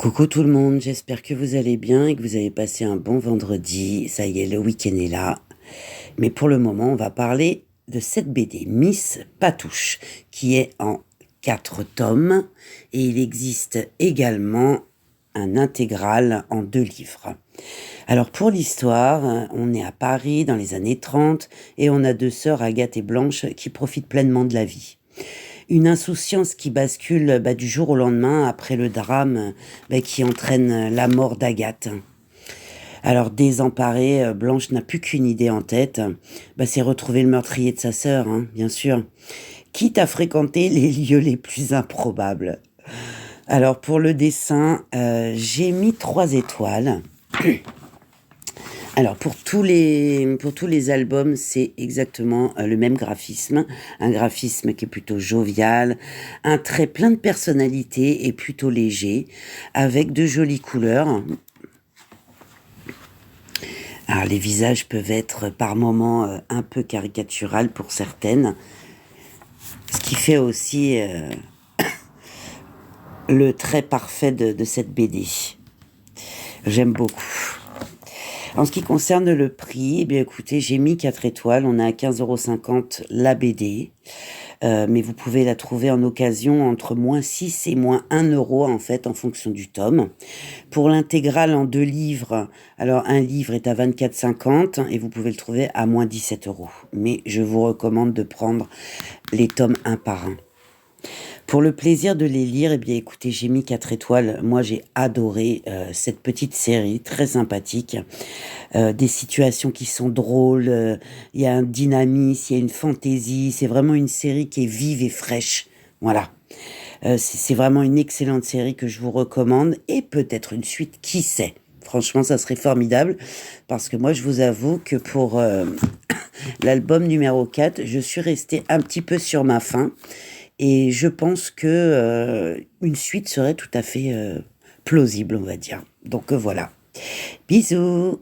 Coucou tout le monde, j'espère que vous allez bien et que vous avez passé un bon vendredi. Ça y est, le week-end est là. Mais pour le moment, on va parler de cette BD, Miss Patouche, qui est en 4 tomes et il existe également un intégral en 2 livres. Alors pour l'histoire, on est à Paris dans les années 30 et on a 2 sœurs, Agathe et Blanche, qui profitent pleinement de la vie. Une insouciance qui bascule du jour au lendemain après le drame qui entraîne la mort d'Agathe. Alors désemparée, Blanche n'a plus qu'une idée en tête, c'est retrouver le meurtrier de sa sœur, bien sûr, quitte à fréquenter les lieux les plus improbables. Alors pour le dessin, j'ai mis 3 étoiles. Alors pour tous les albums, c'est exactement le même graphisme, un graphisme qui est plutôt jovial, un trait plein de personnalité et plutôt léger, avec de jolies couleurs. Alors les visages peuvent être par moments un peu caricatural pour certaines, ce qui fait aussi le trait parfait de cette BD. J'aime beaucoup. En ce qui concerne le prix, écoutez, j'ai mis 4 étoiles. On a à 15,50 € la BD. Mais vous pouvez la trouver en occasion entre -6 et -1 € en fait, en fonction du tome. Pour l'intégrale en 2 livres, alors un livre est à 24,50 € et vous pouvez le trouver à -17 €. Mais je vous recommande de prendre les tomes un par un. Pour le plaisir de les lire, écoutez, j'ai mis 4 étoiles. Moi, j'ai adoré cette petite série, très sympathique. Des situations qui sont drôles, il y a un dynamisme, il y a une fantaisie. C'est vraiment une série qui est vive et fraîche. Voilà. C'est vraiment une excellente série que je vous recommande. Et peut-être une suite, qui sait. Franchement, ça serait formidable. Parce que moi, je vous avoue que pour l'album numéro 4, je suis restée un petit peu sur ma faim. Et je pense que une suite serait tout à fait plausible, on va dire. Donc voilà. Bisous!